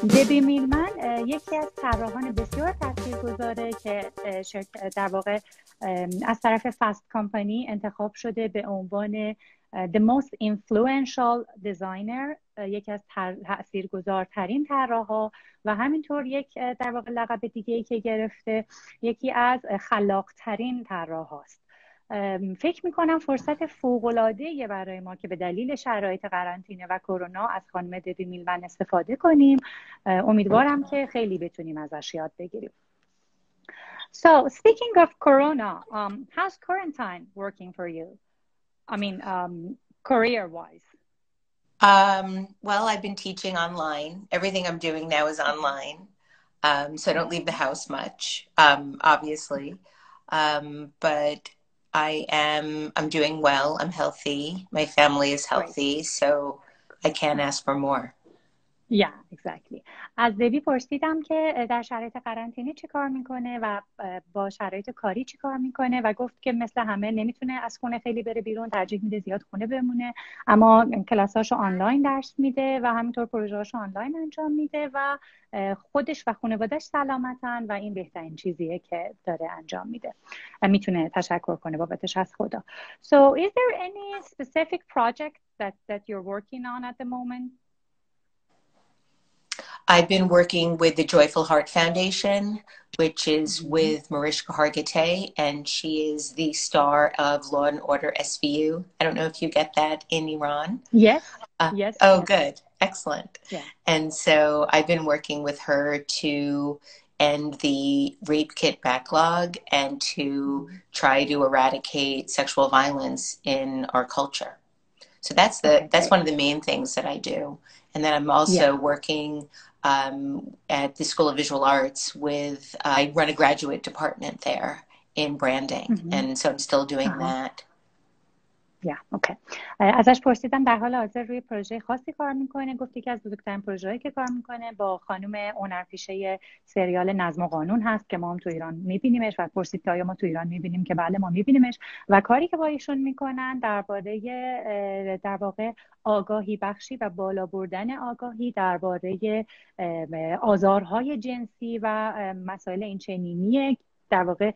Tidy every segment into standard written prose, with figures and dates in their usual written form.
دبی میلمن یکی از طراحان بسیار تاثیرگذاره که در واقع از طرف فست کامپانی انتخاب شده به عنوان the most influential designer، یکی از تاثیرگذارترین طراحا و همینطور یک در واقع لقب دیگه‌ای که گرفته یکی از خلاق‌ترین طراحاست. فکر میکنم فرصت فوق‌العاده‌ای برای ما که به دلیل شرایط قرنطینه و کرونا از خانم دبی میلمن استفاده کنیم. امیدوارم که خیلی بتونیم ازش یاد بگیریم. So, speaking of corona, how's quarantine working for you? I mean, career-wise. Well, I've been teaching online. Everything I'm doing now is online. So I don't leave the house much, obviously. But I'm doing well. I'm healthy. My family is healthy. Great. So I can't ask for more. Yeah, exactly. از دبی پرسیدم که در شرایط قرنطینه چی کار میکنه و با شرایط کاری چی کار میکنه و گفت که مثل همه نمیتونه از خونه خیلی بره بیرون، ترجیح میده زیاد خونه بمونه، اما کلاساشو آنلاین درس میده و همینطور پروژه‌هاشو آنلاین انجام میده و خودش و خانواده‌اش سلامتن و این بهترین چیزیه که داره انجام میده. میتونه تشکر کنه بابتش از خدا. So, is there any specific project that you're working on at the moment? I've been working with the Joyful Heart Foundation, which is with Mariska Hargitay, and she is the star of Law and Order SVU. I don't know if you get that in Iran. Yes. Yes. Oh, yes. good. Excellent. Yeah. And so I've been working with her to end the rape kit backlog and to try to eradicate sexual violence in our culture. So that's one of the main things that I do. And then I'm also working at the School of Visual Arts with, I run a graduate department there in branding. And so I'm still doing that. اوکی. ازش پرسیدم در حال حاضر روی پروژه خاصی کار میکنه. گفت یکی از بزرگترین پروژه‌هایی که کار میکنه با خانم هنرپیشه سریال نظم و قانون هست که ما هم تو ایران میبینیمش و پرسید که آیا ما تو ایران میبینیم که بله ما میبینیمش و کاری که با ایشون میکنن درباره در واقع آگاهی بخشی و بالا بردن آگاهی درباره آزارهای جنسی و مسائل این چنینیه، در واقع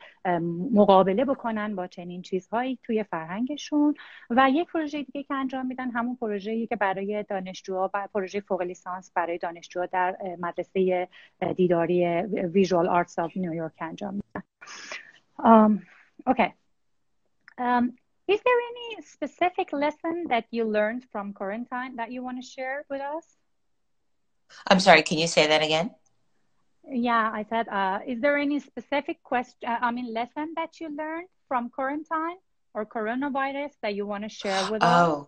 مقابله بکنن با چنین چیزهایی توی فرهنگشون. و یک پروژه دیگه که انجام میدن همون پروژه‌ای که برای دانشجوها، پروژه فوق لیسانس برای دانشجوها در مدرسه دیداری ویژوال آرتس آف نیویورک انجام میدن. Okay. Is there any specific lesson that you learned from quarantine that you want to share with us? I'm sorry, can you say that again? Yeah, I said, is there any specific lesson that you learned from quarantine or coronavirus that you want to share with us?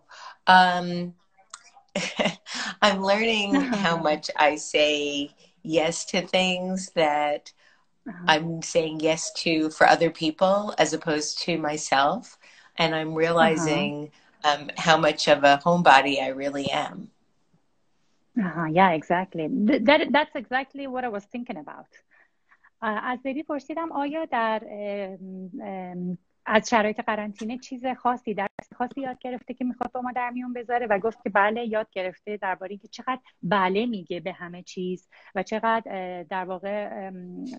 I'm learning how much I say yes to things that I'm saying yes to for other people as opposed to myself. And I'm realizing how much of a homebody I really am. Yeah, exactly. That's exactly what I was thinking about. از دبی پرسیدم آیا در از شرایط قرنطینه چیز خاصی، درس خاصی یاد گرفته که میخواد با ما در میون بذاره و گفت که بله یاد گرفته درباره اینکه چقدر بله میگه به همه چیز و چقدر در واقع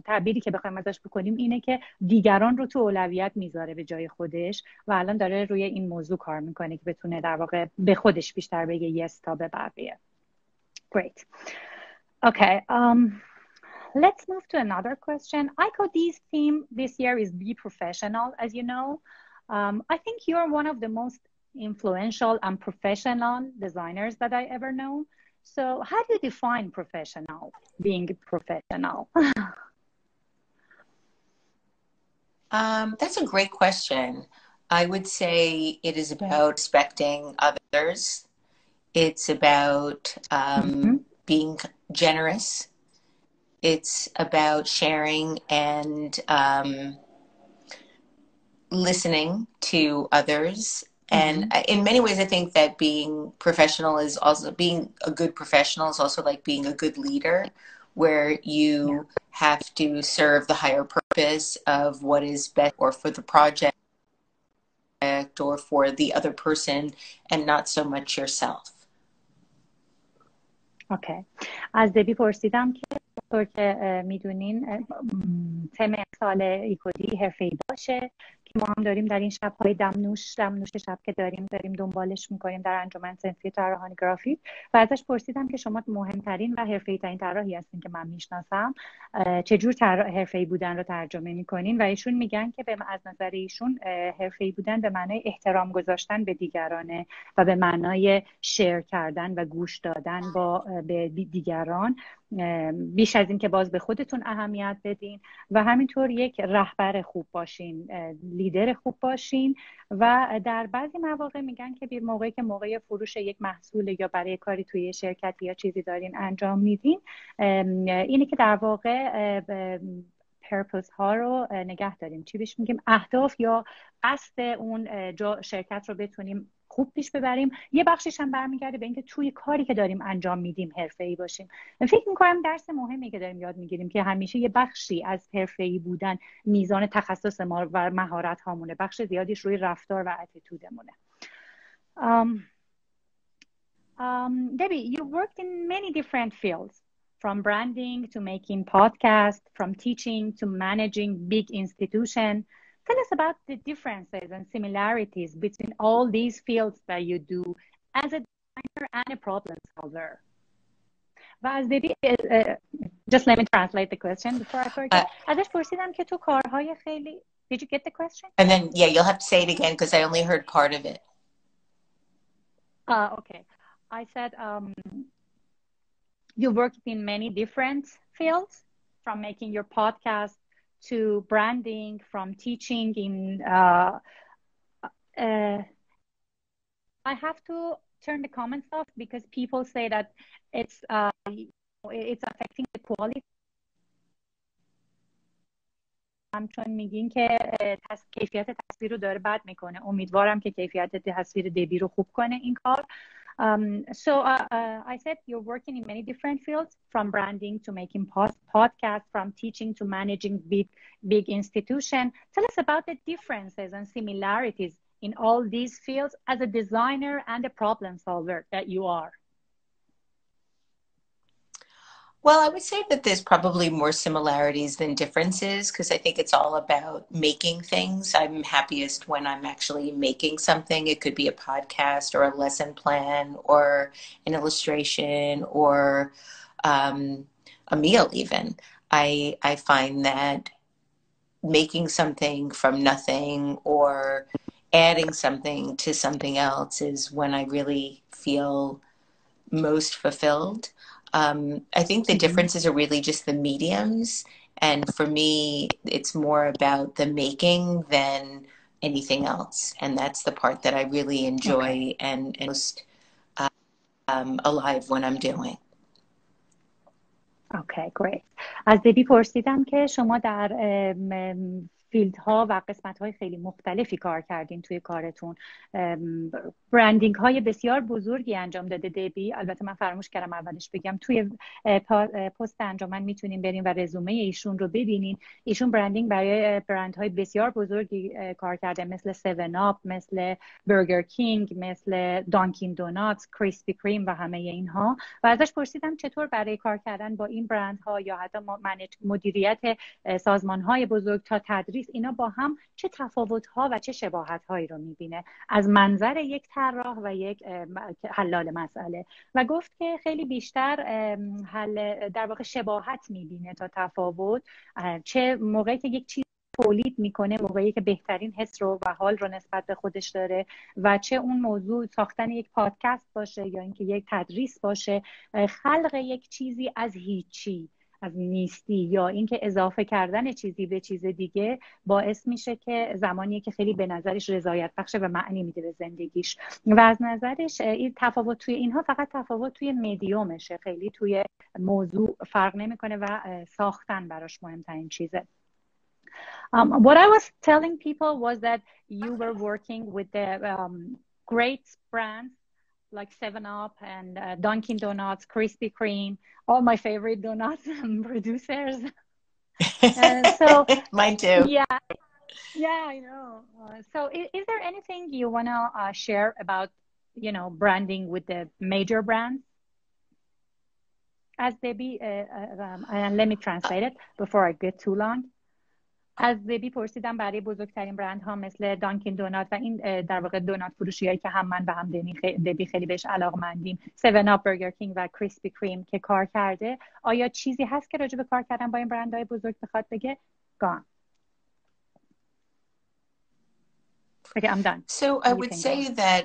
تعبیری که بخوایم ازش بکنیم اینه که دیگران رو تو اولویت میذاره به جای خودش و الان داره روی این موضوع کار میکنه که بتونه در واقع به خودش بیشتر بگه یس تا به بقیه. Great. Okay. Let's move to another question. ICOD's theme this year is Be Professional, as you know. I think you're one of the most influential and professional designers that I ever know. So how do you define professional, being professional? That's a great question. I would say it is about respecting others. It's about being generous. It's about sharing and listening to others. And in many ways, I think that being professional is also being a good professional is also like being a good leader, where you have to serve the higher purpose of what is best or for the project or for the other person and not so much yourself. اوکی. از دبی پرسیدم که طور که میدونین تم سال ایکودی حرفه‌ای باشه که ما هم داریم در این شب‌های دمنوش شب که داریم دنبالش میکنیم در انجمن صنفی طراحان گرافیک و ازش پرسیدم که شما مهمترین و حرفه‌ای ترین طراحی هستین که من میشناسم، چجور حرفه‌ای بودن رو ترجمه میکنین؟ و ایشون میگن که از نظر ایشون حرفه‌ای بودن به معنای احترام گذاشتن به دیگرانه و به معنای شیر کردن و گوش دادن به دیگران، بیش از این که باز به خودتون اهمیت بدین و همینطور یک رهبر خوب باشین، لیدر خوب باشین. و در بعضی مواقع میگن که موقعی که موقع فروش یک محصول یا برای کاری توی شرکتی یا چیزی دارین انجام میدین، اینه که در واقع پرپس ها رو نگه داریم، چی بهش میگیم، اهداف یا قصد اون شرکت رو بتونیم خوب پیش ببریم. یه بخشش هم برمیگرده به اینکه توی کاری که داریم انجام میدیم حرفه‌ای باشیم. فکر میکنم درس مهمی که داریم یاد میگیریم که همیشه یه بخشی از حرفه‌ای بودن میزان تخصص ما و مهارت هامونه، بخش زیادیش روی رفتار و اتیتودمونه. Debbie, you worked in many different fields, from branding to making podcasts, from teaching to managing big institutions. Tell us about the differences and similarities between all these fields that you do as a designer and a problem solver. Just let me translate the question before I forget. ازش پرسیدم که تو کارهای خیلی... Did you get the question? And then, yeah, you'll have to say it again because I only heard part of it. Okay. I said you worked in many different fields, from making your podcast to branding, from teaching in I have to turn the comments off because people say that it's affecting the quality. همچون میگین که کیفیت تصویر رو داره بد میکنه. امیدوارم که کیفیت تصویر دبی رو خوب کنه این کار. So I said you're working in many different fields, from branding to making podcasts, from teaching to managing big institutions. Tell us about the differences and similarities in all these fields as a designer and a problem solver that you are. Well, I would say that there's probably more similarities than differences because I think it's all about making things. I'm happiest when I'm actually making something. It could be a podcast or a lesson plan or an illustration or a meal even. I find that making something from nothing or adding something to something else is when I really feel most fulfilled. I think the differences are really just the mediums. And for me, it's more about the making than anything else. And that's the part that I really enjoy and most alive when I'm doing. Okay, great. از دبی پرسیدم که شما در فیلدها و قسمت‌های خیلی مختلفی کار کردین توی کارتون. برندینگ های بسیار بزرگی انجام داده دبی. البته من فراموش کردم اولش بگم توی پست انجمن میتونین برین و رزومه ایشون رو ببینین. ایشون برندینگ برای برندهای بسیار بزرگی کار کرده، مثل 7 آپ، مثل برگر کینگ، مثل دانکین دوناتس، کریسپی کریم و همه اینها. و ازش پرسیدم چطور برای کار کردن با این برندها یا حتی مدیریت سازمان‌های بزرگ تا تدریس، اینا با هم چه تفاوت‌ها و چه شباهت‌هایی رو می‌بینه از منظر یک طراح و یک حلال مسئله. و گفت که خیلی بیشتر در واقع شباهت می‌بینه تا تفاوت. چه موقعی که یک چیز تولید میکنه، موقعی که بهترین حس رو و حال رو نسبت به خودش داره، و چه اون موضوع ساختن یک پادکست باشه یا اینکه یک تدریس باشه، خلق یک چیزی از هیچی، از نیستی، یا اینکه اضافه کردن چیزی به چیز دیگه باعث میشه که زمانی که خیلی به نظرش رضایت بخشه و معنی میده به زندگیش. و از نظرش این تفاوت توی اینها فقط تفاوت توی مدیومشه، خیلی توی موضوع فرق نمیکنه و ساختن براش مهمترین چیزه. What I was telling people was that you were working with the great brands like 7 Up and Dunkin' Donuts, Krispy Kreme, all my favorite donuts producers. So mine too. Yeah, I know. So is there anything you want to share about, branding with the major brands? از دبی and let me translate it before I get too long. از دبی پرسیدم برای بزرگترین برندها مثل دانکین دونات و این در واقع دونات فروشیایی که هم من و هم دبی خیلی بهش علاقه‌مندیم، 7 آپ، برگر کینگ و کریسپی کریم که کار کرده، آیا چیزی هست که راجع به کار کردن با این برندهای بزرگ بخواد بگه؟ Gone. Okay, I'm done. So I would say that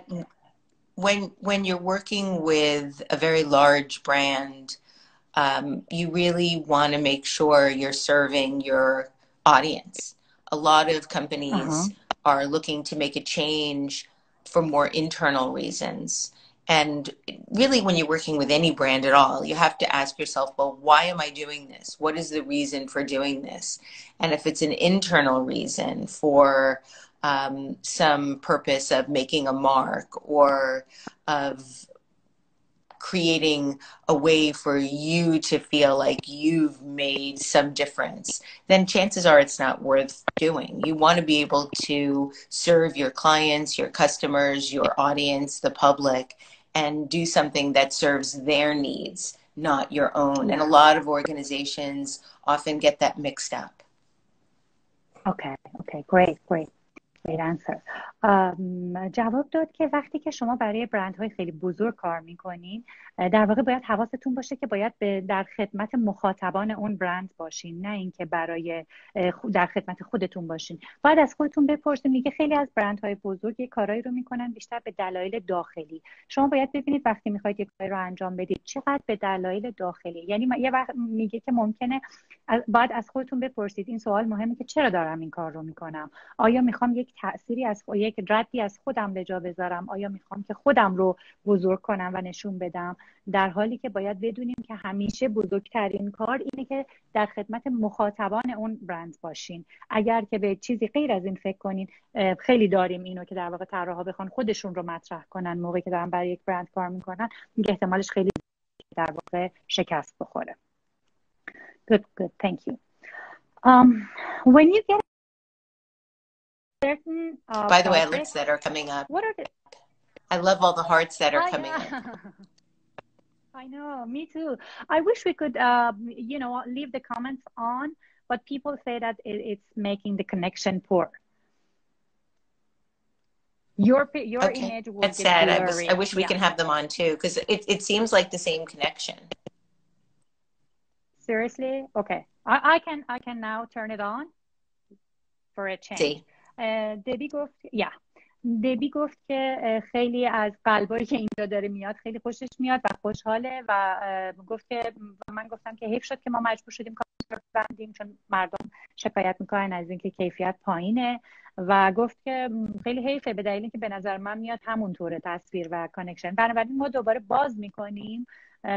when you're working with a very large brand, you really want to make sure you're serving your audience. A lot of companies are looking to make a change for more internal reasons. And really, when you're working with any brand at all, you have to ask yourself, well, why am I doing this? What is the reason for doing this? And if it's an internal reason for some purpose of making a mark or of creating a way for you to feel like you've made some difference, then chances are it's not worth doing. You want to be able to serve your clients, your customers, your audience, the public, and do something that serves their needs, not your own. And a lot of organizations often get that mixed up. Okay, great answer. جواب داد که وقتی که شما برای برندهای خیلی بزرگ کار میکنین، در واقع باید حواستون باشه که باید در خدمت مخاطبان اون برند باشین، نه اینکه برای در خدمت خودتون باشین. باید از خودتون بپرسین. میگه خیلی از برندهای بزرگ یه کارایی رو میکنن بیشتر به دلایل داخلی. شما باید ببینید وقتی میخواید یه کاری رو انجام بدید چقدر به دلایل داخلی. یعنی یه وقت میگه که ممکنه باید از خودتون بپرسید، این سوال مهمه که چرا دارم این کار رو میکنم؟ آیا میخوام یک تأثیری از یک ردی از خودم به جا بذارم؟ آیا میخوام که خودم رو بزرگ کنم و نشون بدم؟ در حالی که باید بدونیم که همیشه بزرگترین کار اینه که در خدمت مخاطبان اون برند باشین. اگر که به چیزی غیر از این فکر کنین، خیلی داریم اینو که در واقع طراحا بخوان خودشون رو مطرح کنن موقعی که دارن برای یک برند کار میکنن، میگه احتمالش خیلی در واقع شکست بخوره. Good, thank you. When you get certain by the way, alerts that are coming up. What are the? I love all the hearts that are coming up. I know, me too. I wish we could, leave the comments on, but people say that it's making the connection poor. Your okay. image will That's get sad. blurry. I wish we can have them on too, because it seems like the same connection. Seriously? Okay. I can now turn it on for a change. See. دبی گفت که خیلی از قلبایی که اینجا داره میاد خیلی خوشش میاد و خوشحاله و گفت که من گفتم که حیف شد که ما مجبور شدیم کار بندیم چون مردم شکایت میکنن از اینکه کیفیت پایینه و گفت که خیلی حیفه به دلیل اینکه به نظر من میاد همونطوره تصویر و کانکشن. بنابراین ما دوباره باز میکنیم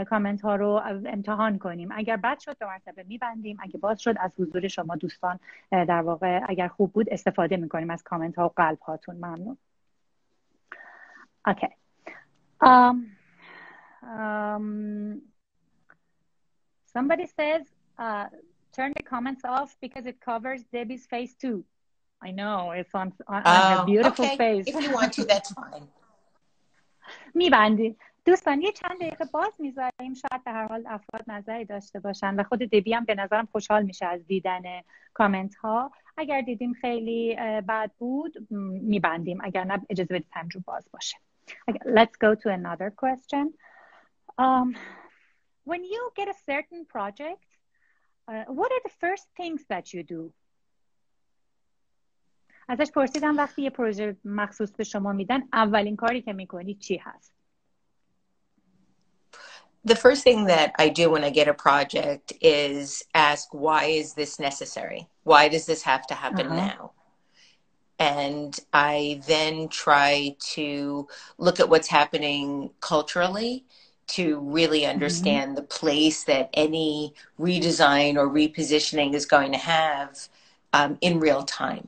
کامنت ها رو امتحان کنیم. اگر بد شد 2 مرتبه میبندیم، اگه باز شد از حضور شما دوستان در واقع اگر خوب بود استفاده میکنیم از کامنت ها و قلب هاتون. ممنون. Okay. Somebody says turn the comments off because it covers Debbie's face too. I know, it's on her beautiful face. If you want to, that's fine. میبندیم. دوستان یه چند دقیقه باز میذاریم، شاید به هر حال افراد نظری داشته باشن و خود دبی هم به نظرم خوشحال میشه از دیدن کامنت ها. اگر دیدیم خیلی بد بود میبندیم، اگر نه اجازه بدید همجور باز باشه. Let's go to another question. When you get a certain project, what are the first things that you do? ازش پرسیدم وقتی یه پروژه مخصوص به شما میدن اولین کاری که میکنی چی هست؟ The first thing that I do when I get a project is ask, why is this necessary? Why does this have to happen now? And I then try to look at what's happening culturally to really understand the place that any redesign or repositioning is going to have in real time.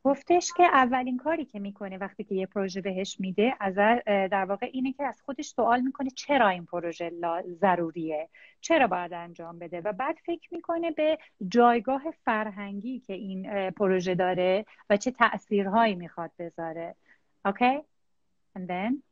گفتش که اولین کاری که میکنه وقتی که یه پروژه بهش میده در واقع اینه که از خودش سوال میکنه چرا این پروژه ضروریه، چرا باید انجام بده و بعد فکر میکنه به جایگاه فرهنگی که این پروژه داره و چه تأثیرهایی میخواد بذاره. اوکی؟ And then?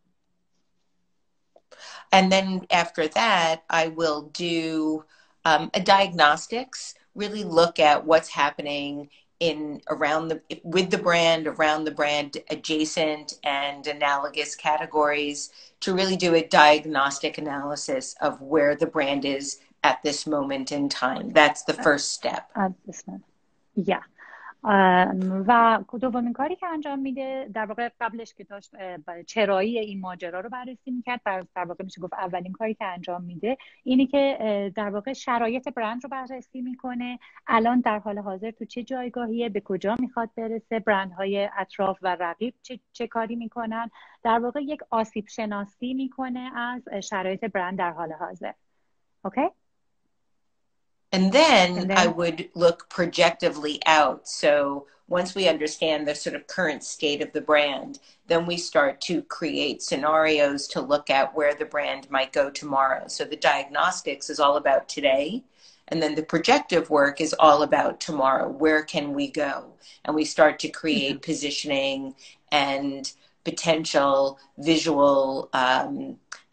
And then after that, I will do a diagnostics, really look at what's happening in around the with the brand, around the brand, adjacent and analogous categories, to really do a diagnostic analysis of where the brand is at this moment in time. That's the first step. At this moment. Yeah. و دومین کاری که انجام میده در واقع قبلش که داشت چرایی این ماجرا رو بررسی میکرد، در واقع میشه گفت اولین کاری که انجام میده اینه که در واقع شرایط برند رو بررسی میکنه، الان در حال حاضر تو چه جایگاهیه، به کجا میخواد برسه، برندهای اطراف و رقیب چه کاری میکنن، در واقع یک آسیب شناسی میکنه از شرایط برند در حال حاضر. اوکی؟ And then I would look projectively out. So once we understand the sort of current state of the brand, then we start to create scenarios to look at where the brand might go tomorrow. So the diagnostics is all about today. And then the projective work is all about tomorrow. Where can we go? And we start to create positioning and potential visual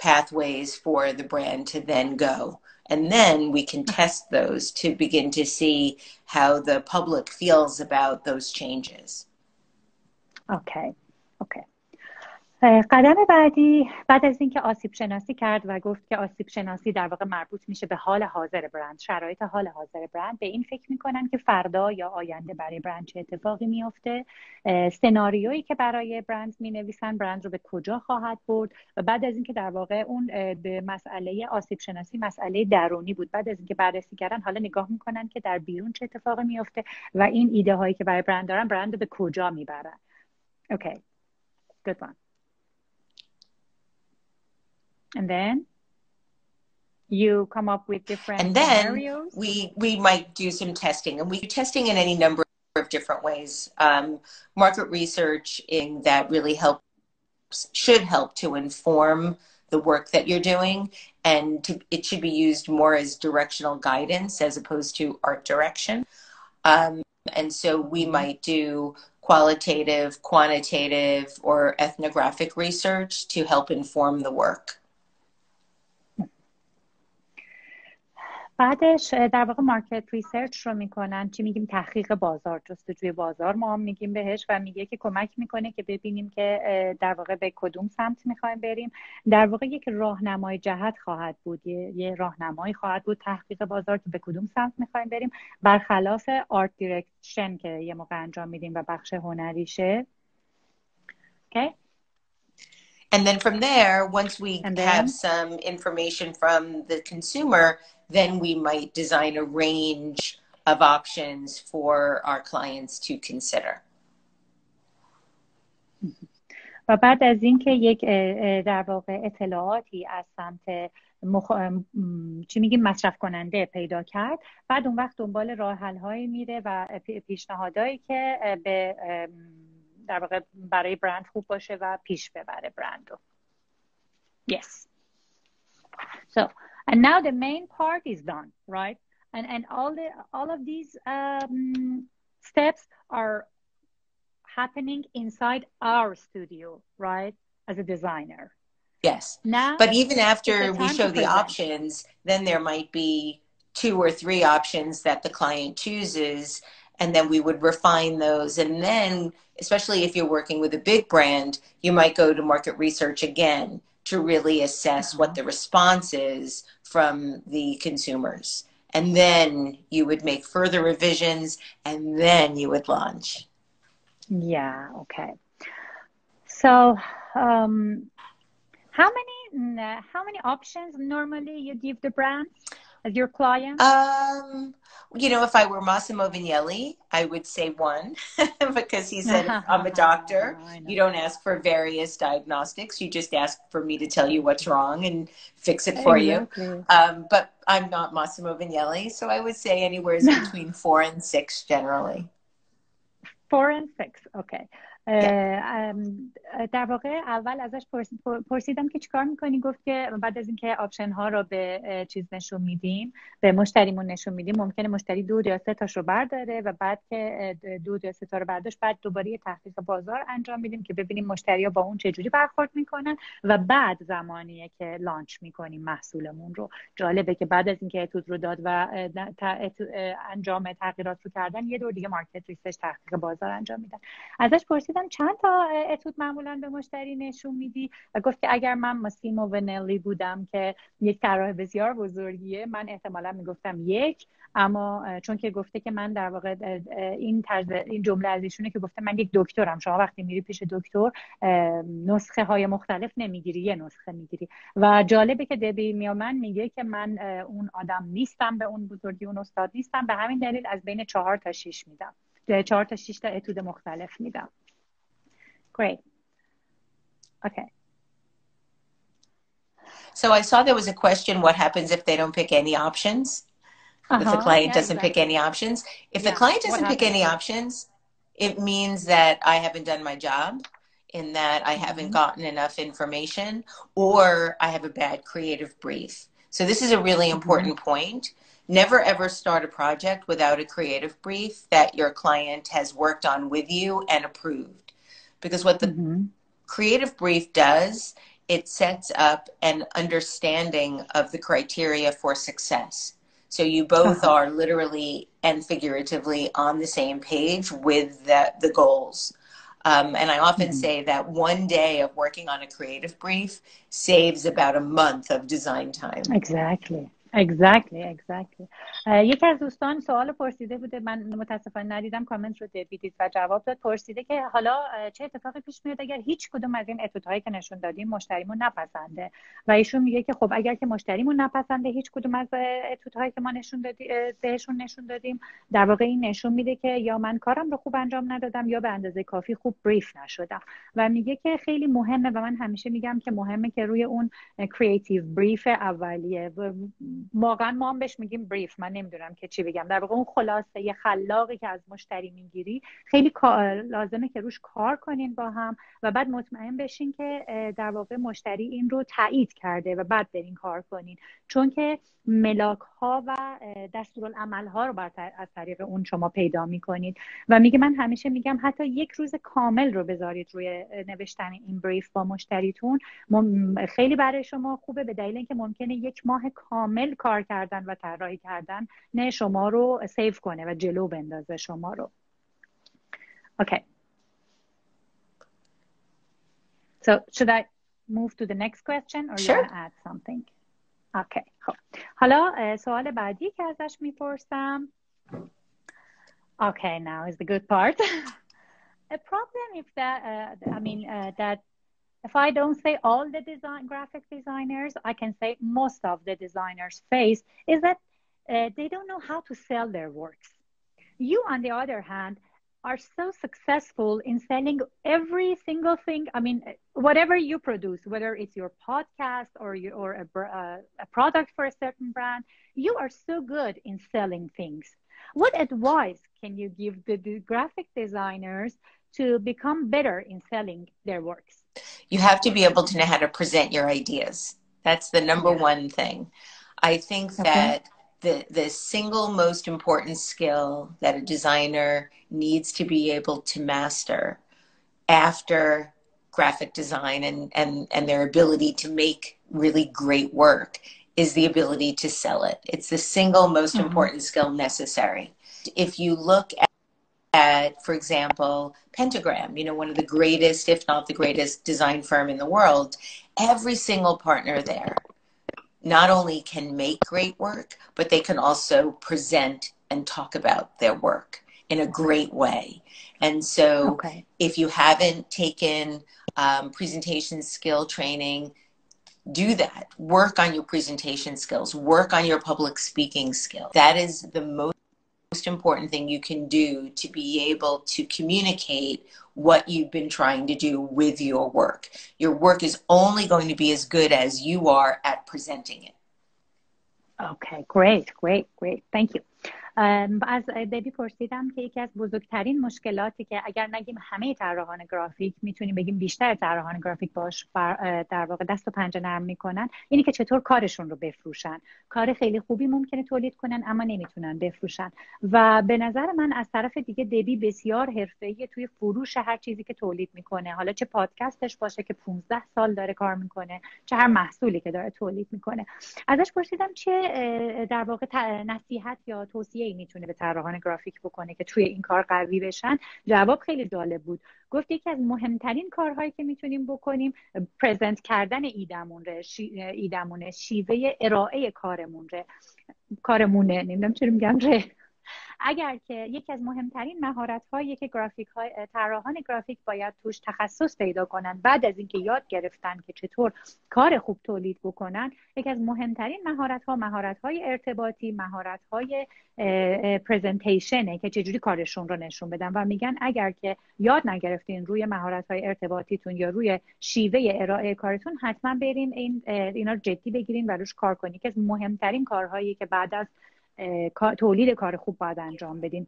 pathways for the brand to then go. And then we can test those to begin to see how the public feels about those changes. Okay. قدم بعدی، بعد از اینکه آسیب شناسی کرد و گفت که آسیب شناسی در واقع مربوط میشه به حال حاضر برند، شرایط حال حاضر برند، به این فکر میکنن که فردا یا آینده برای برند چه اتفاقی میفته، سناریویی که برای برند مینویسن برند رو به کجا خواهد برد. و بعد از اینکه در واقع اون به مسئله آسیب شناسی مسئله درونی بود، بعد از اینکه بررسی کردن حالا نگاه میکنن که در بیرون چه اتفاقی میفته و این ایده هایی که برای برند دارن برند رو به کجا میبرن. Okay, good one. And then you come up with different scenarios. We might do some testing, and we do testing in any number of different ways. Market research in that really should help to inform the work that you're doing, and it should be used more as directional guidance as opposed to art direction. And so we might do qualitative, quantitative, or ethnographic research to help inform the work. بعدش در واقع مارکت ریسرچ رو میکنن، چی میگیم، تحقیق بازار، جستجوی بازار ما هم میگیم بهش، و میگه که کمک میکنه که ببینیم که در واقع به کدوم سمت میخوایم بریم. در واقع یک راهنمای جهت خواهد بود، یه راهنمایی خواهد بود تحقیق بازار که به کدوم سمت میخوایم بریم، برخلاف آرت دیرکشن که یه موقع انجام میدیم و بخش هنریشه. Okay? And then from there, once we have some information from the consumer, then we might design a range of options for our clients to consider. و بعد از اینکه یک در واقع اطلاعاتی از سمت چی میگیم مصرف کننده پیدا کرد، بعد اون وقت دنبال راه حل هایی میره و پیشنهادایی که به در واقع برای برند خوب باشه و پیش ببره برند رو. Yes. So, and now the main part is done, right? And all of these steps are happening inside our studio, right? As a designer. Yes. Now, but even after we show the options, then there might be 2 or 3 options that the client chooses, and then we would refine those. And then, especially if you're working with a big brand, you might go to market research again to really assess what the response is from the consumers. And then you would make further revisions, and then you would launch. Yeah, okay. So, how many options normally you give the brands as your client? You know, if I were Massimo Vignelli, I would say 1 because he said, I'm a doctor. You don't ask for various diagnostics. You just ask for me to tell you what's wrong and fix it for you. But I'm not Massimo Vignelli, so I would say anywhere between 4 and 6 generally. 4 and 6, okay. در واقع اول ازش پرسیدم که چیکار میکنی. گفت که بعد از اینکه آپشن ها رو به چیز نشون میدیم، به مشتریمون نشون میدیم، ممکنه مشتری 2 یا 3 تاش رو برداره و بعد که 2 یا 3 تا رو برداشت، بعد دوباره یه تحقیق بازار انجام میدیم که ببینیم مشتری‌ها با اون چجوری برخورد میکنن و بعد زمانیه که لانچ میکنیم محصولمون رو. جالبه که بعد از اینکه اتود رو داد و انجام تغییرات رو کردن، یه دور دیگه مارکت ریسرچ، تحقیق بازار انجام میدن. ازش پرسیدم چند تا اتود معمولا به مشتری نشون میدی و گفت که اگر من ماسیمو ونلی بودم که یک طراح بسیار بزرگیه، من احتمالا میگفتم 1. اما چون که گفته که من در واقع این جمله از ایشونه که گفته من یک دکترم، شما وقتی میری پیش دکتر نسخه های مختلف نمیگیری، یه نسخه میگیری. و جالبه که دبی میامن میگه که من اون آدم نیستم، به اون بزرگی اون استاد نیستم، به همین دلیل از بین 4 تا 6 میدم، 4 تا 6 تا اتود مختلف میدم. Great. Okay. So I saw there was a question, what happens if they don't pick any options? If the client doesn't pick any options? If the client doesn't pick any options, it means that I haven't done my job, in that I haven't gotten enough information, or I have a bad creative brief. So this is a really important point. Never ever start a project without a creative brief that your client has worked on with you and approved. Because what the creative brief does, it sets up an understanding of the criteria for success. So you both are literally and figuratively on the same page with the goals. And I often say that one day of working on a creative brief saves about a month of design time. Exactly. یکی از دوستان سوال پرسیده بوده، من متاسفانه ندیدم کامنت رو دید و جواب داد. پرسیده که حالا چه اتفاقی پیش میاد اگر هیچ کدوم از این اتودهایی که نشون دادیم مشتریمون نپسنده. و ایشون میگه که خب اگر که مشتریمون نپسنده هیچ کدوم از اتودهایی که ما بهشون نشون دادیم، در واقع این نشون میده که یا من کارم رو خوب انجام ندادم یا به اندازه کافی خوب بریف نشدم. و میگه که خیلی مهمه و من همیشه میگم که مهمه که روی اون کریتیو بریف اولیه، واقعا ما هم بهش میگیم بریف، من نمیدونم که چی بگم، در واقع اون خلاصه یه خلاقی که از مشتری میگیری خیلی لازمه که روش کار کنین با هم و بعد مطمئن بشین که در واقع مشتری این رو تایید کرده و بعد برین کار کنین، چون که ملاک ها و دستورالعمل ها رو از طریق اون شما پیدا میکنید. و میگه من همیشه میگم حتی 1 روز کامل رو بذارید روی نوشتن این بریف با مشتریتون، خیلی برای شما خوبه، به دلیل اینکه ممکنه 1 ماه کامل کار کردن و طراحی کردن نه شما رو سیو کنه و جلو بندازه شما رو. Okay. So should I move to the next question or you want to add something? Okay. خب. حالا سوال بعدی که ازش میپرسم. Okay, now is the good part. A problem if that that if I don't say all the graphic designers, I can say most of the designers face is that they don't know how to sell their works. You, on the other hand, are so successful in selling every single thing. I mean, whatever you produce, whether it's your podcast or a product for a certain brand, you are so good in selling things. What advice can you give the graphic designers to become better in selling their works? You have to be able to know how to present your ideas. That's the number one thing. I think that the single most important skill that a designer needs to be able to master after graphic design and their ability to make really great work is the ability to sell it. It's the single most important skill necessary. If you look at, for example, Pentagram, one of the greatest, if not the greatest design firm in the world, every single partner there not only can make great work, but they can also present and talk about their work in a great way. And so if you haven't taken presentation skill training, do that. Work on your presentation skills. Work on your public speaking skills. That is the most important thing you can do to be able to communicate what you've been trying to do with your work. Your work is only going to be as good as you are at presenting it. Okay, great. Thank you. از دبی پرسیدم که یکی از بزرگترین مشکلاتی که اگر نگیم همه طراحان گرافیک میتونیم بگیم بیشتر طراحان گرافیک باش در واقع دست و پنجه نرم میکنن، اینی که چطور کارشون رو بفروشن. کار خیلی خوبی ممکنه تولید کنن اما نمیتونن بفروشن. و به نظر من از طرف دیگه دبی بسیار حرفه‌ایه توی فروش هر چیزی که تولید میکنه، حالا چه پادکستش باشه که 15 سال داره کار میکنه، چه هر محصولی که داره تولید میکنه. ازش پرسیدم چه در واقع نصیحت یا توصیه‌ای میتونه به طراحان گرافیک بکنه که توی این کار قوی بشن. جواب خیلی جالب بود. گفت یکی از مهمترین کارهایی که میتونیم بکنیم پرزنت کردن ایدمونه، شیوه ارائه کارمونه، نمیدونم چرا میگم اگر که یکی از مهمترین مهارت‌هایی که طراحان گرافیک باید توش تخصص پیدا کنن بعد از اینکه یاد گرفتن که چطور کار خوب تولید بکنن، یکی از مهمترین مهارت‌های ارتباطی، مهارت‌های پرزنتیشنه که چجوری کارشون رو نشون بدن. و میگن اگر که یاد نگرفتین روی مهارت‌های ارتباطیتون یا روی شیوه ارائه کارتون، حتما برین اینا رو جدی بگیرین و روش کار کنین، که از مهمترین کارهایی که بعد از تولید کار خوب باید انجام بدین.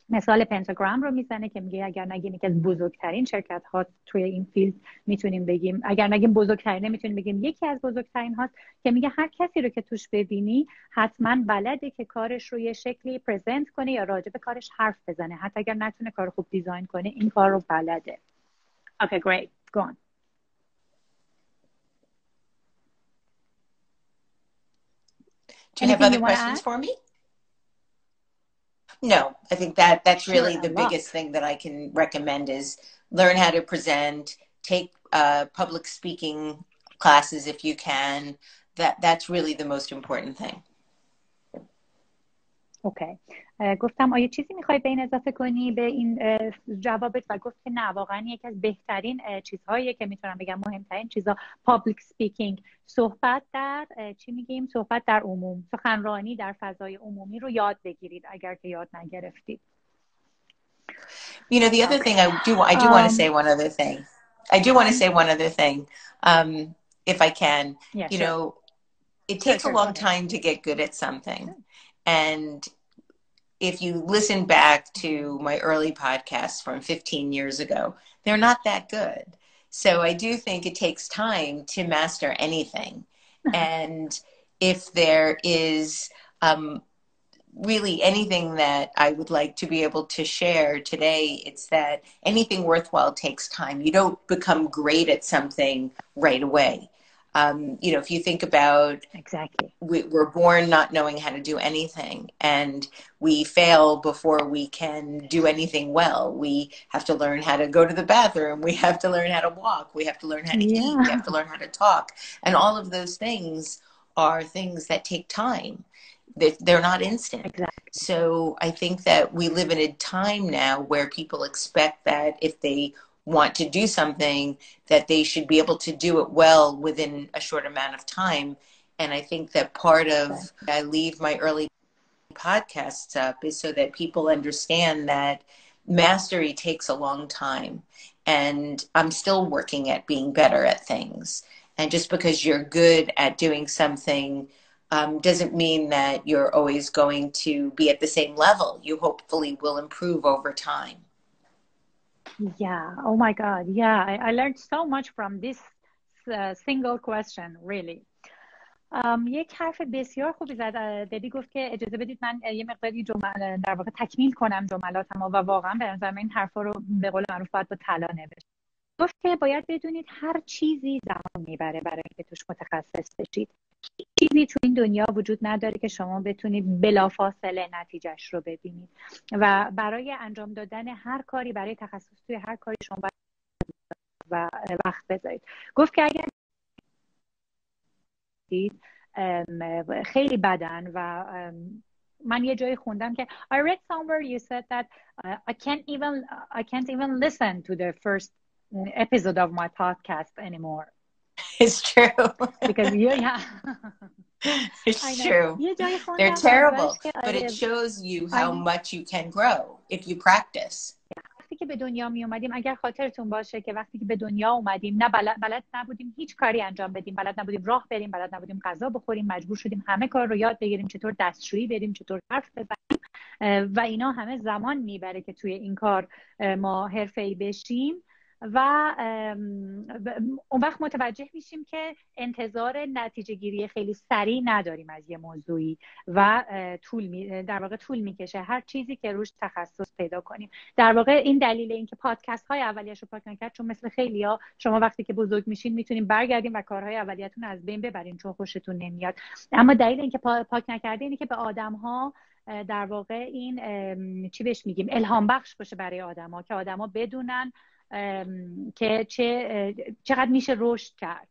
مثال پنتاگرام رو میزنه که میگه اگر نگیم یکی از بزرگترین شرکت ها توی این فیلد میتونیم بگیم، اگر نگیم بزرگترین میتونیم بگیم یکی از بزرگترین هاست، که میگه هر کسی رو که توش ببینی حتما بلده که کارش رو یه شکلی پرزنت کنه یا راجع به کارش حرف بزنه، حتی اگر نتونه کار خوب دیزاین کنه این کار رو بلده. Okay, great. Go on. Do you have other questions for me? No, I think that's really the biggest thing that I can recommend is learn how to present, take public speaking classes if you can. That's really the most important thing. اوکی. گفتم آیا چیزی میخوای به این اضافه کنی به این جوابت؟ و گفت که نه، واقعا یکی از بهترین چیزهایی که میتونم بگم مهمترین چیزها public speaking، صحبت در عموم، سخنرانی در فضای عمومی رو یاد بگیرید اگر که یاد نگرفتید. You know, the other thing I do want to say one other thing. I do want to say one other thing, if I can. Yeah, you sure. know, it takes a long time to get good at something. And if you listen back to my early podcasts from 15 years ago, they're not that good. So I do think it takes time to master anything. And if there is really anything that I would like to be able to share today, it's that anything worthwhile takes time. You don't become great at something right away. You know, if you think about, exactly, we're born not knowing how to do anything, and we fail before we can do anything well. We have to learn how to go to the bathroom. We have to learn how to walk. We have to learn how to eat. We have to learn how to talk. And all of those things are things that take time. They're not instant. Exactly. So I think that we live in a time now where people expect that if they want to do something, that they should be able to do it well within a short amount of time. And I think that part of I leave my early podcasts up is so that people understand that mastery takes a long time. And I'm still working at being better at things. And just because you're good at doing something doesn't mean that you're always going to be at the same level. You hopefully will improve over time. Yeah. Oh my God. Yeah. I learned so much from this single question, really. یک حرف بسیار خوبی زد دبی. گفت که اجازه بدید من یه مقداری در واقع تکمیل کنم جملاتم، و واقعا به نظر من این حرفا رو به قول معروف باید با طلا نوشت. گفت که باید بدونید هر چیزی زمان میبره برای اینکه توش متخصص بشید. چیزی تو این دنیا وجود نداره که شما بتونید بلافاصله نتیجهش رو ببینید، و برای انجام دادن هر کاری، برای تخصص توی هر کاری شما باید و وقت بذارید. گفت که اگر خیلی بدن، و من یه جایی خوندم که I read somewhere you said that I can't even listen to the first episode of my podcast anymore. It's true. Because it's true. They're terrible, but it shows you how much you can grow if you practice. وقتی که به دنیا می اومدیم، اگر خاطرتون باشه که وقتی که به دنیا اومدیم نه بلد نبودیم هیچ کاری انجام بدیم، بلد نبودیم راه بریم، بلد نبودیم غذا بخوریم، مجبور شدیم همه کار رو یاد بگیریم، چطور دستشویی بریم، چطور حرف بزنیم و اینا همه زمان میبره که توی این کار ما حرفه‌ای بشیم و اون وقت متوجه میشیم که انتظار نتیجه گیری خیلی سریع نداریم از یه موضوعی و در واقع طول میکشه هر چیزی که روش تخصص پیدا کنیم. در واقع این دلیل اینکه پادکست های اولیه‌اش رو پاک نکرد، چون مثل خیلیا شما وقتی که بزرگ میشین میتونین برگردین و کارهای اولیه‌تون از بین ببرین چون خوشتون نمیاد، اما دلیل اینکه پاک نکرده اینه که به آدم‌ها در واقع این چی بهش میگیم الهام بخش باشه برای آدما که آدما بدونن که چقدر میشه رشد کرد.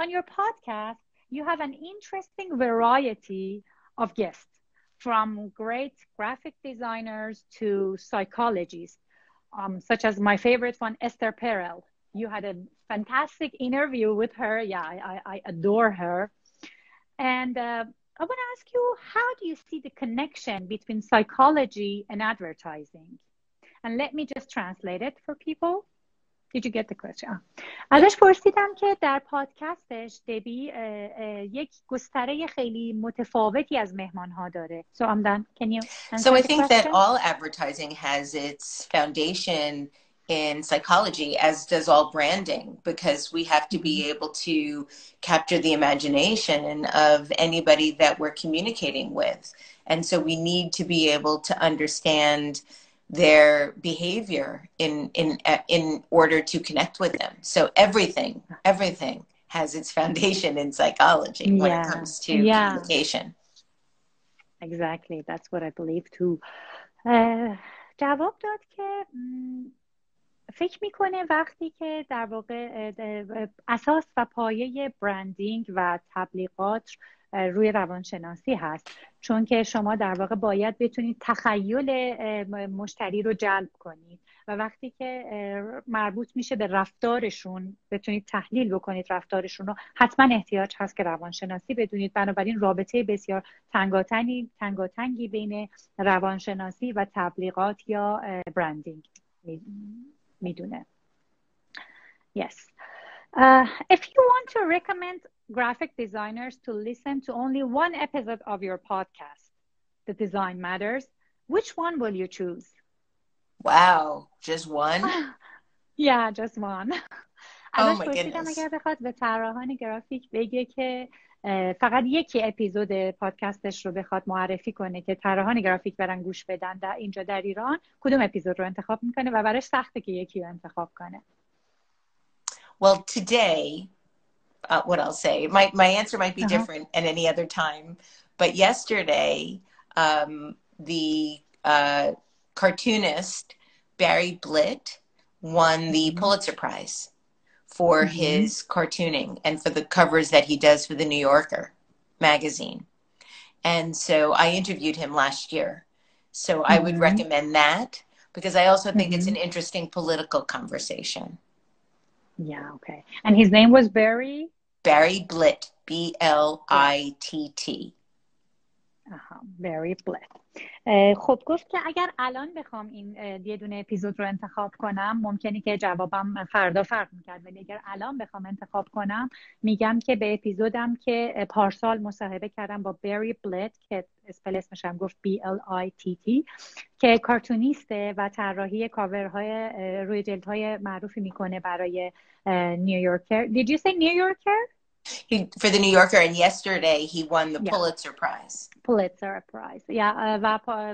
On your podcast you have an interesting variety of guests from great graphic designers to psychologists, such as my favorite one, Esther Perel. You had a fantastic interview with her. Yeah, I adore her. And I want to ask you, how do you see the connection between psychology and advertising? And let me just translate it for people. Did you get the question? ازش پرسیدم که در پادکستش دبی یک گستره خیلی متفاوتی از مهمان‌ها داره. So I'm done. Can you answer So I the think question? that all advertising has its foundation in psychology, as does all branding, because we have to be able to capture the imagination of anybody that we're communicating with. And so we need to be able to understand their behavior in order to connect with them. So everything has its foundation in psychology when it comes to communication. Exactly. That's what I believe too. جواب داد که فکر میکنه وقتی که در واقع اساس و پایه برندینگ و تبلیغات روی روانشناسی هست، چون که شما در واقع باید بتونید تخیل مشتری رو جلب کنید و وقتی که مربوط میشه به رفتارشون بتونید تحلیل بکنید رفتارشون رو، حتما احتیاج هست که روانشناسی بدونید. بنابراین رابطه بسیار تنگاتنگی بین روانشناسی و تبلیغات یا برندینگ میدونه. Yes. If you want to recommend graphic designers to listen to only one episode of your podcast, The Design Matters, which one will you choose? Wow, just one? Yeah, just one. Oh my goodness. اگر بخواد به طراحان گرافیک بگه که فقط یکی اپیزود پادکستش رو بخواد معرفی کنه که طراحان گرافیک برن گوش بدن در ایران، کدوم اپیزود رو انتخاب میکنه و براش سخته که یکی رو انتخاب کنه؟ Well, today, what I'll say, my answer might be different at any other time, but yesterday, the cartoonist Barry Blitt won the Pulitzer Prize for his cartooning and for the covers that he does for the New Yorker magazine. And so I interviewed him last year. So I would recommend that because I also think it's an interesting political conversation. Yeah, okay. And his name was Barry Blitt, B-L-I-T-T. Barry Blitt. خب گفت که اگر الان بخوام این یه دونه اپیزود رو انتخاب کنم ممکنه که جوابم فردا فرق میکرد، ولی اگر الان بخوام انتخاب کنم میگم که به اپیزودم که پارسال مصاحبه کردم با بری بلیت که اسمش هم گفت B-L-I-T-T که کارتونیسته و طراحی کاورهای روی جلدهای معروفی میکنه برای نیویورکر. Did you say New Yorker? For the New Yorker, and yesterday he won the Pulitzer Prize. Pulitzer Prize.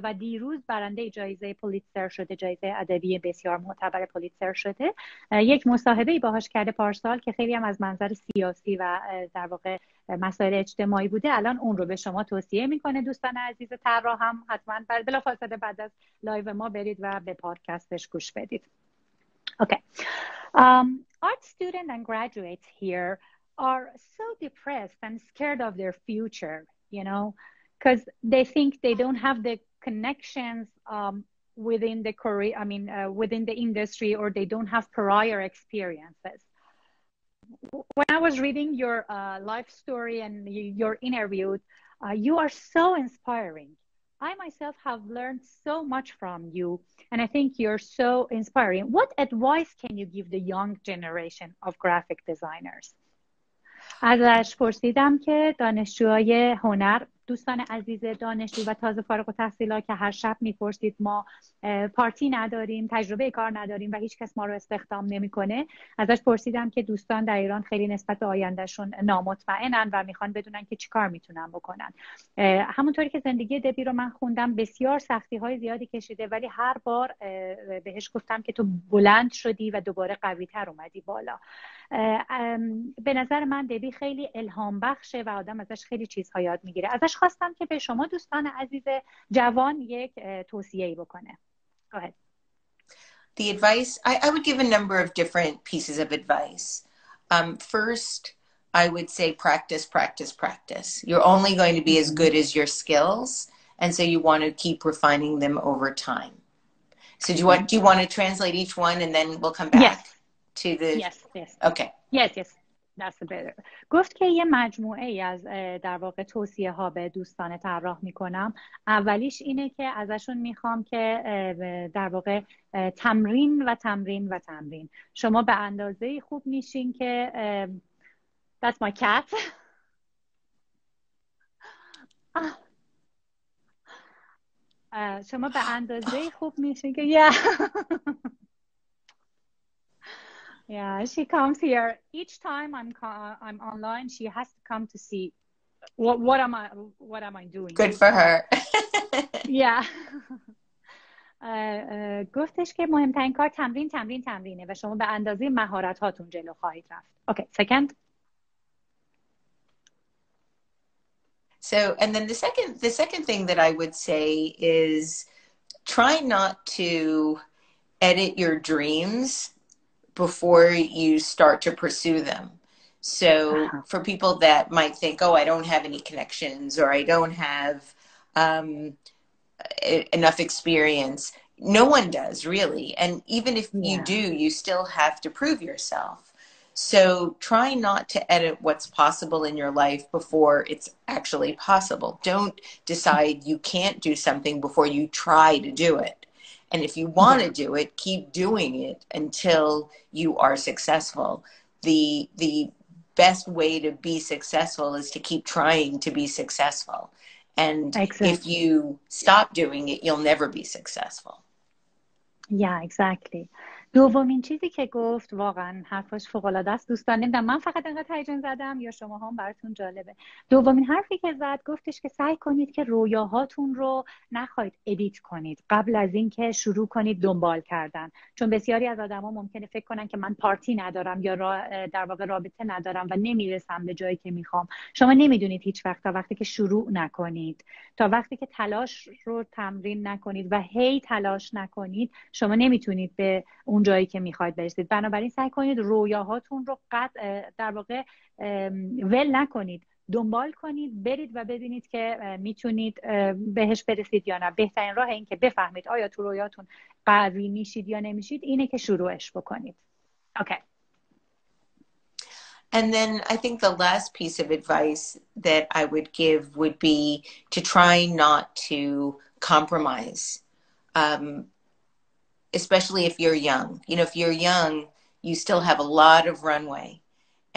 و دیروز برنده جایزه پولیتزر شده، جایزه ادبی بسیار معتبر پولیتزر شده. یک مصاحبه‌ای باهاش کرده پارسال که خیلی هم از منظر سیاسی و در واقع مسائل اجتماعی بوده. الان اون رو به شما توصیه میکنه دوستان عزیز طراح هم حتما بلافاصله بعد از لایو ما برید و به پادکستش گوش بدید. Okay. Art students and graduates here are so depressed and scared of their future, you know, because they think they don't have the connections within the career, within the industry, or they don't have prior experiences. When I was reading your life story and your interview, you are so inspiring. I myself have learned so much from you, and I think you're so inspiring. What advice can you give the young generation of graphic designers? ازش پرسیدم که دانشجوهای هنر، دوستان عزیز دانشجو و تازه فارغ التحصیلا که هر شب میپرسید ما پارتی نداریم، تجربه کار نداریم و هیچ کس ما رو استخدام نمیکنه، ازش پرسیدم که دوستان در ایران خیلی نسبت به آیندهشون نامطمئنن و میخوان بدونن که چیکار میتونن بکنن. همونطوری که زندگی دبی رو من خوندم، بسیار سختی های زیادی کشیده، ولی هر بار بهش گفتم که تو بلند شدی و دوباره قوی تر اومدی بالا. به نظر من دبی خیلی الهام بخشه و آدم ازش خیلی چیزها یاد میگیره. ازش خواستم که به شما دوستان عزیز جوان یک توصیه‌ای بکنه. Go ahead. The advice, I would give a number of different pieces of advice. First, I would say practice, practice, practice. You're only going to be as good as your skills, and so you want to keep refining them over time. So do you want to translate each one and then we'll come back to the... Yes. Okay. Yes. That's better. گفت که یه مجموعه ای از در واقع توصیه ها به دوستان طراح میکنم. اولیش اینه که ازشون میخوام که در واقع تمرین و تمرین و تمرین. شما به اندازه خوب میشین که that's my cat. شما به اندازه خوب میشین که Yeah, she comes here each time I'm online. She has to come to see what am I doing. Good for her. Yeah. گفتش که مهمترین کار تمرینه و شما به اندازه مهارت هاتون جلو خواهید رفت. Okay, second. So, and then the second thing that I would say is try not to edit your dreams before you start to pursue them. So for people that might think, oh, I don't have any connections or I don't have enough experience. No one does, really. And even if you do, you still have to prove yourself. So try not to edit what's possible in your life before it's actually possible. Don't decide you can't do something before you try to do it. And if you want to do it, keep doing it until you are successful. The best way to be successful is to keep trying to be successful. And if you stop doing it, you'll never be successful. Yeah, exactly. دومین چیزی که گفت واقعا حرفش فوق‌العاده است. دوستان نمیدونم من فقط انقدر هیجان زدم یا شما هم براتون جالبه. دومین حرفی که زد گفتش که سعی کنید که رویاهاتون رو نخواهید ادیت کنید قبل از اینکه شروع کنید دنبال کردن، چون بسیاری از آدما ممکنه فکر کنن که من پارتی ندارم یا در واقع رابطه ندارم و نمیرسم به جایی که میخوام. شما نمیدونید هیچ وقت تا وقتی که شروع نکنید، تا وقتی که تلاش رو تمرین نکنید و هی تلاش نکنید، شما نمیتونید به اون جایی که میخواید برسید. بنابراین سعی کنید رویاهاتون رو در واقع ول نکنید، دنبال کنید، برید و ببینید که میتونید بهش برسید یا نه. بهترین راه این که بفهمید آیا تو رویاتون قوی میشید یا نمیشید اینه که شروعش بکنید. Okay. And then I think the last piece of advice that I would give would be to try not to compromise. Especially if you're young. You know, if you're young, you still have a lot of runway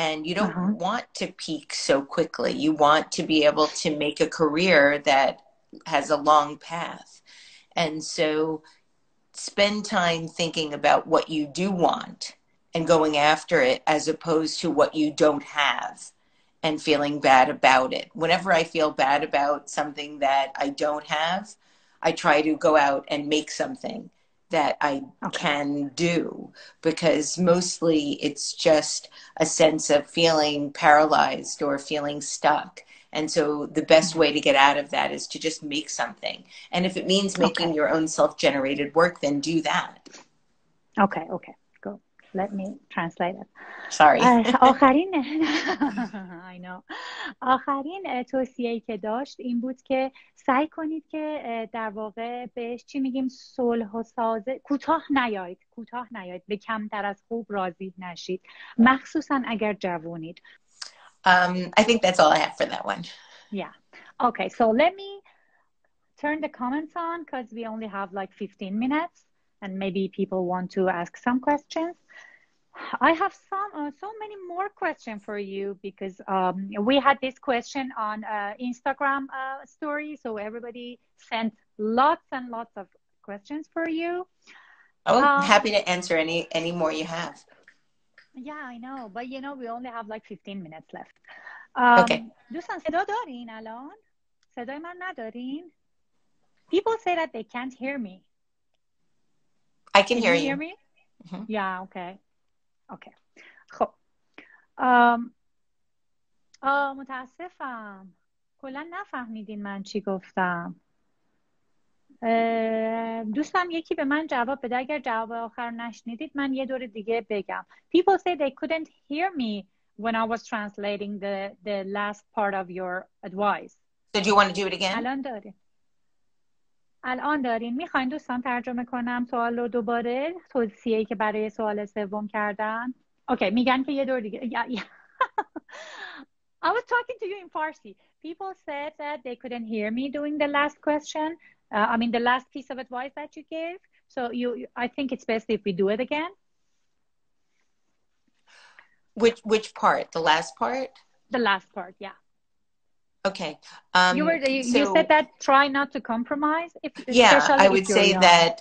and you don't want to peak so quickly. You want to be able to make a career that has a long path. And so spend time thinking about what you do want and going after it as opposed to what you don't have and feeling bad about it. Whenever I feel bad about something that I don't have, I try to go out and make something that I can do, because mostly it's just a sense of feeling paralyzed or feeling stuck. And so the best way to get out of that is to just make something. And if it means making your own self-generated work, then do that. Okay. Go. Let me translate it. Sorry. آخرین توصیه‌ای که داشت این بود که سعی کنید که در واقع بهش چی میگیم صلح و سازه کوتاه نیایید، به کمتر از خوب راضی نشید، مخصوصا اگر جوونید. I think that's all I have for that one. Yeah. Okay, so let me turn the comments on because we only have like 15 minutes and maybe people want to ask some questions. I have so many more questions for you because we had this question on Instagram story, so everybody sent lots and lots of questions for you. Oh, I'm happy to answer any more you have. Yeah, I know, but you know we only have like 15 minutes left. Okay. دوستان صدا دارین الان؟ صدای من ندارین؟ People say that they can't hear me. I can hear you. Hear me? Mm-hmm. Yeah, okay. اوکی. خب متاسفم کلا نفهمیدین من چی گفتم. دوستم یکی به من جواب بده. اگر جواب آخر نشنیدید من یه دور دیگه بگم. People say they couldn't hear me when I was translating the last part of your advice. So do you want to do it again? الان دارین میخواین دوستان ترجمه کنم سوال رو دوباره توصیه‌ای که برای سوال سوم کردن؟ اوکی میگن که یه دور دیگه. I was talking to you in Farsi. People said that they couldn't hear me doing the last question. I mean the last piece of advice that you gave. So I think it's best if we do it again. Which part? The last part? The last part, yeah. Okay. You said that try not to compromise. I would say young. That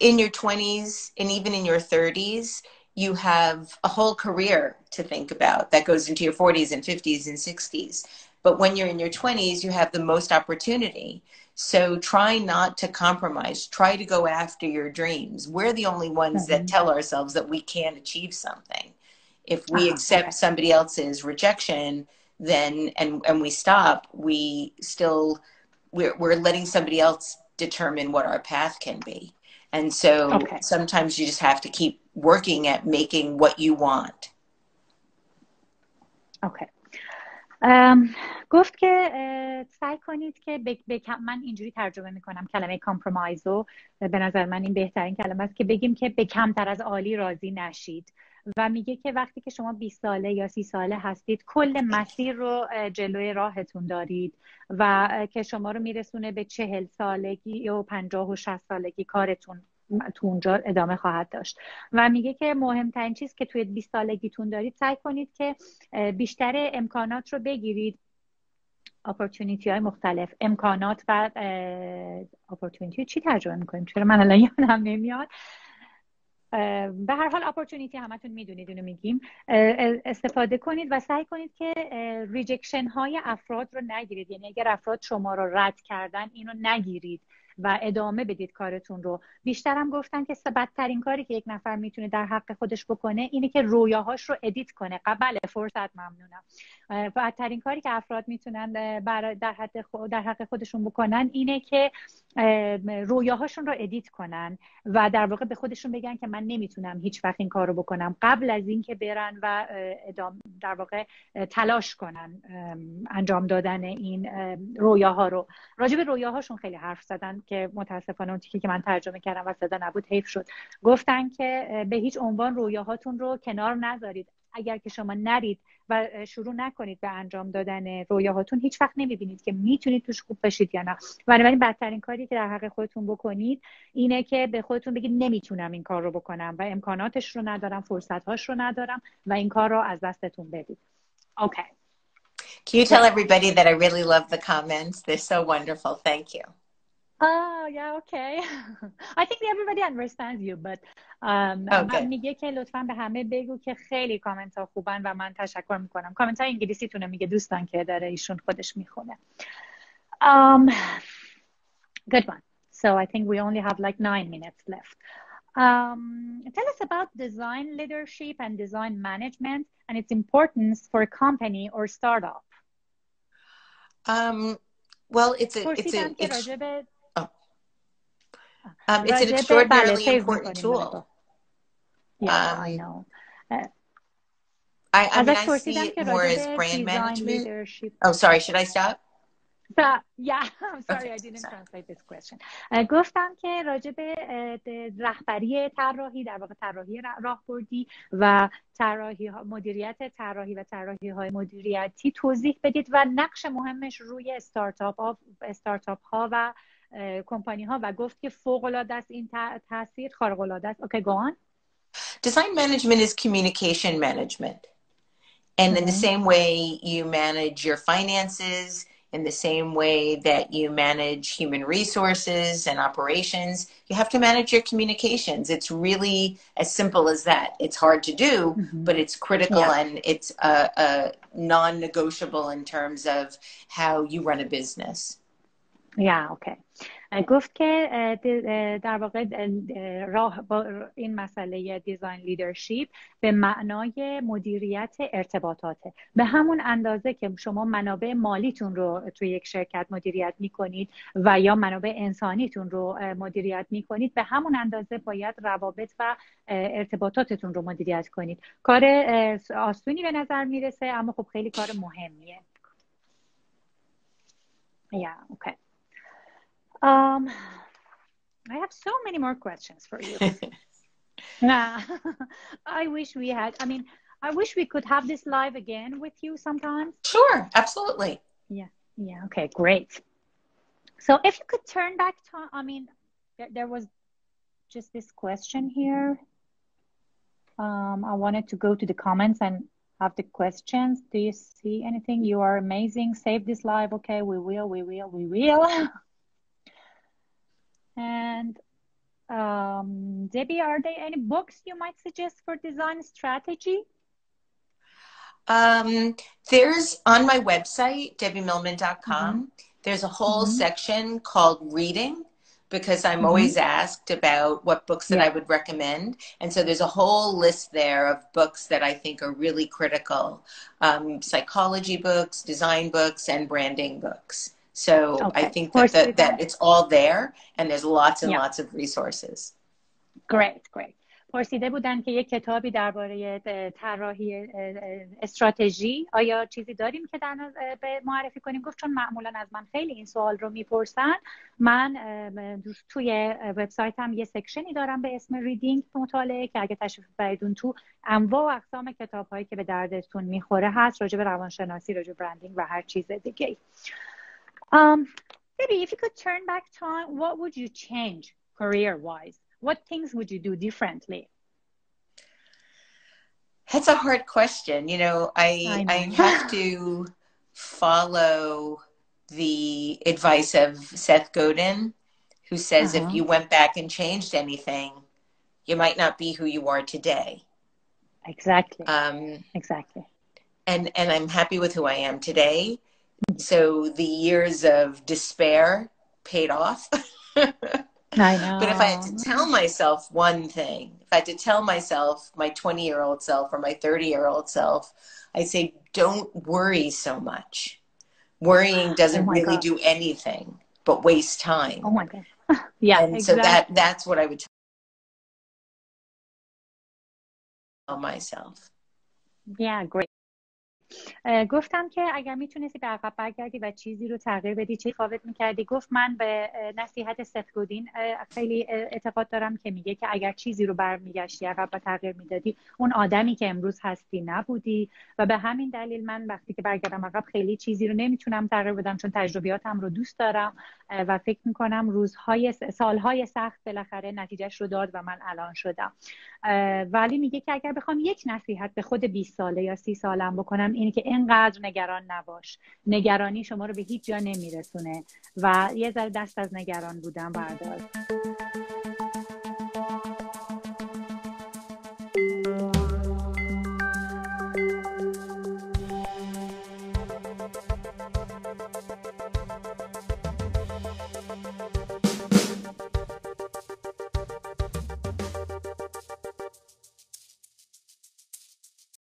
in your 20s and even in your 30s, you have a whole career to think about that goes into your 40s and 50s and 60s. But when you're in your 20s, you have the most opportunity. So try not to compromise. Try to go after your dreams. We're the only ones that tell ourselves that we can't achieve something. If we accept somebody else's rejection, then and we stop, we're letting somebody else determine what our path can be. And so sometimes you just have to keep working at making what you want. Okay. گفت که سعی کنید که من اینجوری ترجمه میکنم کلمه کامپرومایز رو، به نظر من این بهترین کلمه است که بگیم که به کمتر از عالی راضی نشید و میگه که وقتی که شما 20 ساله یا 30 ساله هستید کل مسیر رو جلوی راهتون دارید و که شما رو میرسونه به 40 سالگی یا 50 و 60 سالگی کارتون تو اونجا ادامه خواهد داشت و میگه که مهمترین چیز که توی 20 سالگیتون دارید سعی کنید که بیشتر امکانات رو بگیرید. اپورتونیتی های مختلف، امکانات و اپورتونیتی چی ترجمه میکنیم؟ چرا من الان یادم نمیاد. به هر حال اپورتونیتی همتون میدونید اونو میگیم. استفاده کنید و سعی کنید که ریجکشن های افراد رو نگیرید. یعنی اگر افراد شما رو رد کردن اینو نگیرید و ادامه بدید کارتون رو. بیشترم گفتن که بدترین کاری که یک نفر میتونه در حق خودش بکنه اینه که رویاهاش رو ادیت کنه. بله فرصت ممنونم. بدترین کاری که افراد میتونن در حق خودشون بکنن اینه که رویاهاشون رو ادیت کنن و در واقع به خودشون بگن که من نمیتونم هیچ وقت این کار رو بکنم قبل از این که برن و در واقع تلاش کنن انجام دادن این رویاها رو. راجع به رویاهاشون خیلی حرف زدن که متاسفانه اون تیکی که من ترجمه کردم و صدا نبود حیف شد. گفتن که به هیچ عنوان رویاهاتون رو کنار نذارید. اگر که شما نرید و شروع نکنید به انجام دادن رویاهاتون هیچ وقت نمیبینید که میتونید توش خوب بشید یا نه. بنابراین بدترین کاری که در حق خودتون بکنید اینه که به خودتون بگید نمیتونم این کار رو بکنم و امکاناتش رو ندارم، فرصت‌هاش رو ندارم و این کار رو از دستتون بدید. Okay. Can you tell everybody that I really love the comments? They're so wonderful. Thank you. Oh, yeah, okay. I think everybody understands you, but من میگه که لطفاً به همه بگو که خیلی کامنت ها خوبن و من تشکر میکنم. کامنت های انگلیسی تونه میگه دوستان که داره ایشون خودش میخونه. Good one. So I think we only have like 9 minutes left. Tell us about design leadership and design management and its importance for a company or startup. Well, it's an extraordinarily important tool. Yeah, I know. I mean, I see it more as brand management. Oh, sorry. Should I stop? Yeah, I'm sorry I Okay, didn't sorry. translate this question. گفتم که راجع به رهبری طراحی، در واقع طراحی راهبردی و طراحی ها، مدیریت طراحی و طراحی های مدیریتی توضیح بدید و نقش مهمش روی استارتاپ ها و کمپانی ها، و گفت که فوق العاده است این تاثیر، خارق العاده است. Okay, go on. Design management is communication management. And in the same way you manage your finances, in the same way that you manage human resources and operations, you have to manage your communications. It's really as simple as that. It's hard to do, but it's critical, Yeah. and it's a non-negotiable in terms of how you run a business. Yeah, okay. گفت که در واقع با این مسئله دیزاین لیدرشپ به معنای مدیریت ارتباطاته. به همون اندازه که شما منابع مالیتون رو توی یک شرکت مدیریت میکنید و یا منابع انسانیتون رو مدیریت میکنید، به همون اندازه باید روابط و ارتباطاتتون رو مدیریت کنید. کار آسونی به نظر میرسه، اما خب خیلی کار مهمیه. Yeah, okay. I have so many more questions for you. I wish we had, I wish we could have this live again with you sometimes. Sure, absolutely. Yeah, okay, great. So if you could turn back time, there was just this question here. I wanted to go to the comments and have the questions. Do you see anything? You are amazing. Save this live. Okay, we will. And Debbie, are there any books you might suggest for design strategy? There's on my website, debbiemillman.com, there's a whole section called reading, because I'm always asked about what books that I would recommend. And so there's a whole list there of books that I think are really critical. Psychology books, design books, and branding books. So I think that it's all there, and there's lots and lots of resources. Great. پرسیده بودن که یک کتابی درباره طراحی استراتژی، آیا چیزی داریم که به معرفی کنیم؟ گفت چون معمولا از من خیلی این سوال رو میپرسن، من توی وبسایتم یه سکشنی دارم به اسم ریدینگ مطالعه که اگه تشریف ببرید تو انواع و اقسام کتاب‌هایی که به دردتون میخوره هست، راجع به روانشناسی، راجع به برندینگ و هر چیز دیگه. Maybe if you could turn back time, what would you change career-wise? What things would you do differently? That's a hard question. I have to follow the advice of Seth Godin, who says if you went back and changed anything, you might not be who you are today. Exactly. And I'm happy with who I am today. So the years of despair paid off. I know. But if I had to tell myself one thing, if I had to tell myself, my 20-year-old self or my 30-year-old self, I'd say, don't worry so much. Worrying doesn't really do anything but waste time. Oh my God. Yeah, and exactly. So that's what I would tell myself. Yeah, great. گفتم که اگر میتونستی به عقب برگردی و چیزی رو تغییر بدی چی فاوت میکردی؟ گفت من به نصیحت سث گودین خیلی اعتقاد دارم که میگه که اگر چیزی رو برمیگشتی عقب و تغییر میدادی، اون آدمی که امروز هستی نبودی، و به همین دلیل من وقتی که برگردم عقب خیلی چیزی رو نمیتونم تغییر بدم، چون تجربیاتم رو دوست دارم و فکر میکنم سالهای سخت بالاخره نتیجهش رو داد و من الان شدم. ولی میگه که اگر بخوام یک نصیحت به خود 20 ساله یا 30 سالم بکنم، اینه که اینقدر نگران نباش. نگرانی شما رو به هیچ جا نمیرسونه و یه ذره دست از نگران بودن بردار.